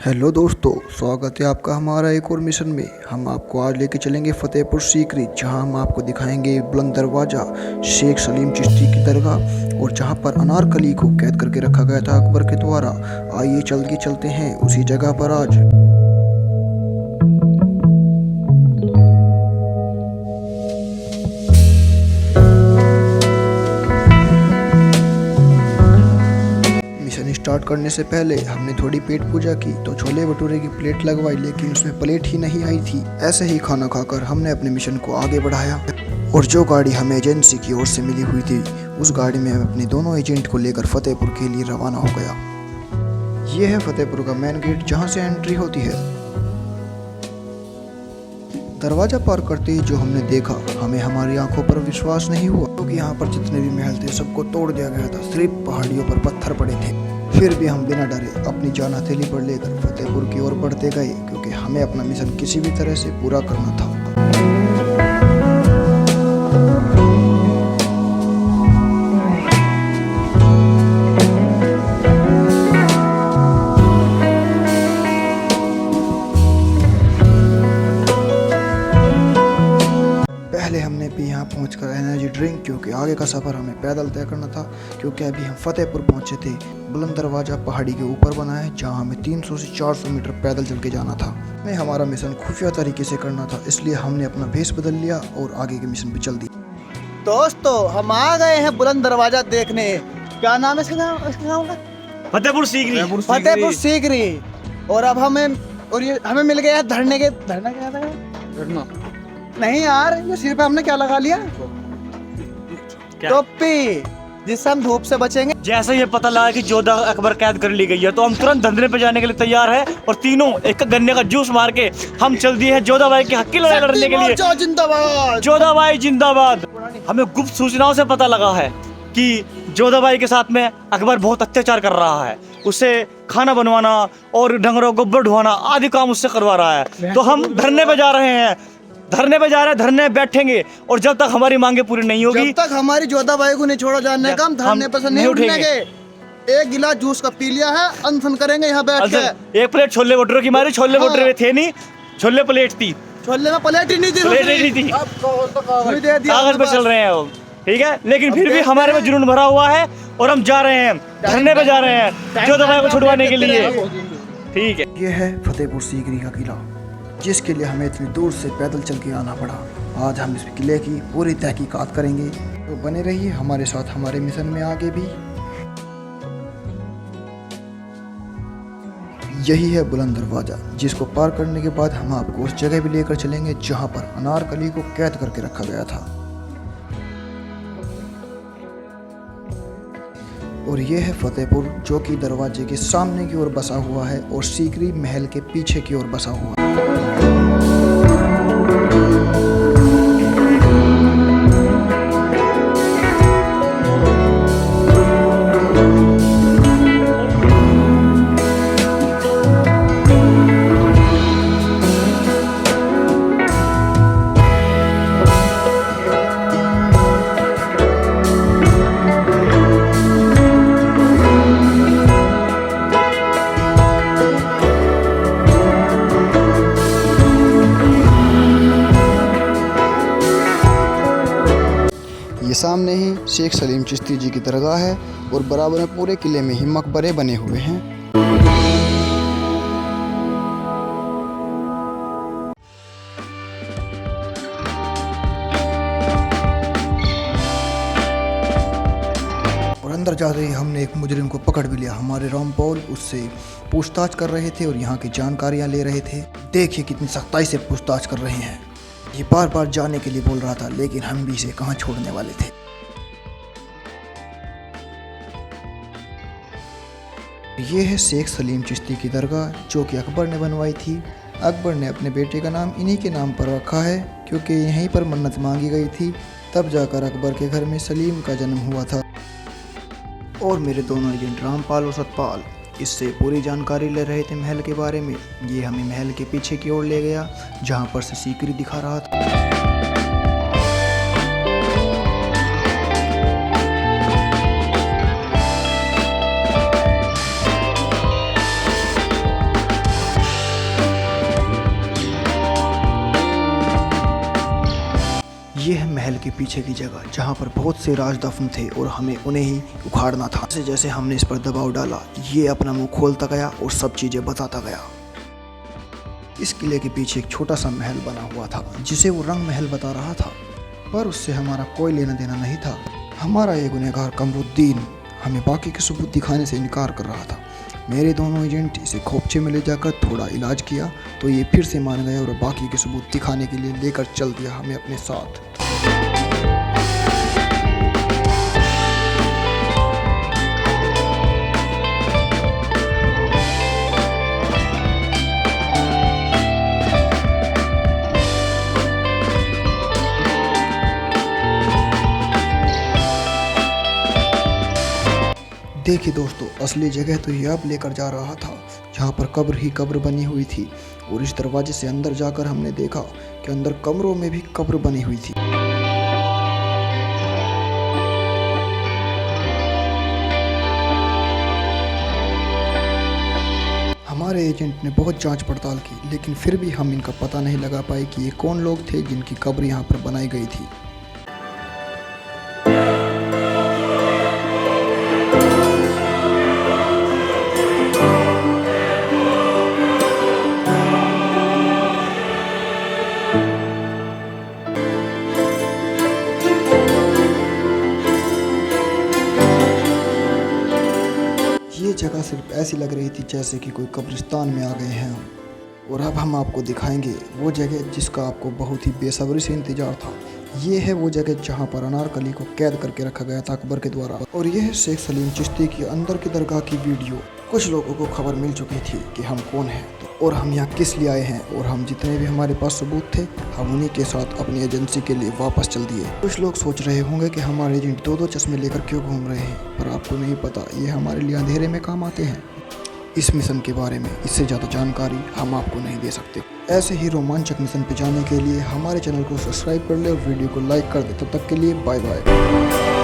Hello दोस्तों, स्वागत है आपका हमारा एक और मिशन में। हम आपको आज लेके चलेंगे फतेहपुर सीकरी, जहां हम आपको दिखाएंगे बुलंद दरवाज़ा, शेख सलीम चिश्ती की दरगाह और जहां पर अनारकली को कैद करके रखा गया था अकबर के द्वारा। आइए चलते हैं उसी जगह पर आज। मिशन स्टार्ट करने से पहले हमने थोड़ी पेट पूजा की तो छोले भटूरे की प्लेट लगवाई, लेकिन उसमें प्लेट ही नहीं आई थी। ऐसे ही खाना खाकर हमने अपने मिशन को आगे बढ़ाया और जो गाड़ी हमें एजेंसी की ओर से मिली हुई थी, उस गाड़ी में हम अपने दोनों एजेंट को लेकर फतेहपुर के लिए रवाना हो गया। ये है फतेहपुर का मेन गेट, जहाँ से एंट्री होती है। दरवाजा पार करते ही जो हमने देखा, हमें हमारी आंखों पर विश्वास नहीं हुआ, क्योंकि यहाँ पर जितने भी महल थे सबको तोड़ दिया गया था। सिर्फ पहाड़ियों पर पत्थर पड़े थे। फिर भी हम बिना डरे अपनी जान हथेली पर लेकर फतेहपुर की ओर बढ़ते गए, क्योंकि हमें अपना मिशन किसी भी तरह से पूरा करना था। पहले हमने भी यहाँ पहुँचकर एनर्जी ड्रिंक, क्योंकि आगे का सफ़र हमें पैदल तय करना था। क्योंकि अभी हम फतेहपुर पहुँचे थे। बुलंद दरवाज़ा पहाड़ी के ऊपर बना है, जहाँ हमें 300 से 400 मीटर पैदल चल के जाना था। हमें हमारा मिशन खुफिया तरीके से करना था, इसलिए हमने अपना भेष बदल लिया और आगे के मिशन पे चल दी। दोस्तों, हम आ गए हैं बुलंद दरवाजा देखने। क्या नाम है इसका गाँव का? फतेहपुर सीकरी। फतेहपुर सीकरी। और अब ये हमें मिल गया है धरना क्या था? धरना नहीं यार, ये सिर पे हमने क्या लगा लिया? टोपी, जिससे हम धूप से बचेंगे। जैसे ये पता लगा कि जोधा अकबर कैद कर ली गई है, तो हम तुरंत धरने पे जाने के लिए तैयार है और तीनों एक गन्ने का जूस मार के हम चल दिए हैं जोधा भाई की हक की लड़ाई लड़ने के लिए। जिंदाबाद, जोधा भाई जिंदाबाद। हमें गुप्त सूचनाओं से पता लगा है कि जोधा भाई के साथ में अकबर बहुत अत्याचार कर रहा है। उससे खाना बनवाना और डंगरों गोबर ढोना आदि काम उससे करवा रहा है। तो हम धरने पे जा रहे हैं, धरने में बैठेंगे और जब तक हमारी मांगे पूरी नहीं होगी, जब तक हमारी जोधा भाई को नहीं छोड़ा जाने का, हम धरने पर से नहीं उठेंगे। एक गिलास जूस का पी लिया है, अनशन करेंगे यहाँ बैठ के। एक प्लेट छोले भटूरे की मारी, छोले भटूरे थे नहीं, छोले प्लेट थी। छोले में प्लेट ही नहीं थी, कागज पे चल रहे हैं वो, ठीक है। लेकिन फिर भी हमारे में जुनून भरा हुआ है और हम जा रहे हैं, धरने पे जा रहे हैं जोधा भाई को छुड़वाने के लिए, ठीक है। ये है फतेहपुर सीकरी का किला, जिसके लिए हमें इतनी दूर से पैदल चल के आना पड़ा। आज हम इस किले की पूरी तहकीकात करेंगे, तो बने रहिए हमारे साथ हमारे मिशन में आगे भी। यही है बुलंद दरवाज़ा, जिसको पार करने के बाद हम आपको उस जगह भी लेकर चलेंगे जहां पर अनारकली को कैद करके रखा गया था। और ये है फतेहपुर, जो कि दरवाजे के सामने की ओर बसा हुआ है और सीकरी महल के पीछे की ओर बसा हुआ है। ये सामने ही शेख सलीम चिश्ती जी की दरगाह है और बराबर में पूरे किले में ही मकबरे बने हुए हैं। और अंदर जाते ही हमने एक मुजरिम को पकड़ भी लिया। हमारे रामपौल उससे पूछताछ कर रहे थे और यहाँ की जानकारियाँ ले रहे थे। देखिए कितनी सख्ताई से पूछताछ कर रहे हैं। ये बार बार जाने के लिए बोल रहा था, लेकिन हम भी इसे कहाँ छोड़ने वाले थे। ये है शेख सलीम चिश्ती की दरगाह, जो कि अकबर ने बनवाई थी। अकबर ने अपने बेटे का नाम इन्हीं के नाम पर रखा है, क्योंकि यहीं पर मन्नत मांगी गई थी। तब जाकर अकबर के घर में सलीम का जन्म हुआ था। और मेरे दोनों एजेंट रामपाल और सतपाल इससे पूरी जानकारी ले रहे थे महल के बारे में। ये हमें महल के पीछे की ओर ले गया, जहाँ पर से सीकरी दिखा रहा था। महल के पीछे की जगह जहाँ पर बहुत से राज दफन थे और हमें उन्हें ही उखाड़ना था। जैसे जैसे हमने इस पर दबाव डाला, ये अपना मुंह खोलता गया और सब चीजें बताता गया। इस किले के पीछे एक छोटा सा महल बना हुआ था जिसे वो रंग महल बता रहा था, पर उससे हमारा कोई लेना देना नहीं था। हमारा ये गुनहगार कमरुद्दीन हमें बाकी के सबूत दिखाने से इनकार कर रहा था। मेरे दोनों एजेंट इसे खोपचे में ले जाकर थोड़ा इलाज किया तो ये फिर से मान गया और बाकी के सबूत दिखाने के लिए लेकर चल दिया हमें अपने साथ। देखिए दोस्तों, असली जगह तो ये अब लेकर जा रहा था जहाँ पर कब्र ही कब्र बनी हुई थी, और इस दरवाजे से अंदर जाकर हमने देखा कि अंदर कमरों में भी कब्र बनी हुई थी। हमारे एजेंट ने बहुत जांच पड़ताल की, लेकिन फिर भी हम इनका पता नहीं लगा पाए कि ये कौन लोग थे जिनकी कब्र यहाँ पर बनाई गई थी। ये जगह सिर्फ ऐसी लग रही थी जैसे कि कोई कब्रिस्तान में आ गए हैं हम। और अब हम आपको दिखाएंगे वो जगह जिसका आपको बहुत ही बेसब्री से इंतजार था। ये है वो जगह जहाँ पर अनारकली को कैद करके रखा गया था अकबर के द्वारा। और यह है शेख सलीम चिश्ती की अंदर की दरगाह की वीडियो। कुछ लोगों को खबर मिल चुकी थी कि हम कौन हैं और हम यहाँ किस लिए आए हैं, और हम जितने भी हमारे पास सबूत थे हम उन्हीं के साथ अपनी एजेंसी के लिए वापस चल दिए। कुछ लोग सोच रहे होंगे कि हमारे एजेंट दो चश्मे लेकर क्यों घूम रहे हैं, पर आपको नहीं पता ये हमारे लिए अंधेरे में काम आते हैं। इस मिशन के बारे में इससे ज़्यादा जानकारी हम आपको नहीं दे सकते। ऐसे ही रोमांचक मिशन पे जाने के लिए हमारे चैनल को सब्सक्राइब कर ले और वीडियो को लाइक कर दे। तब तक के लिए बाय बाय।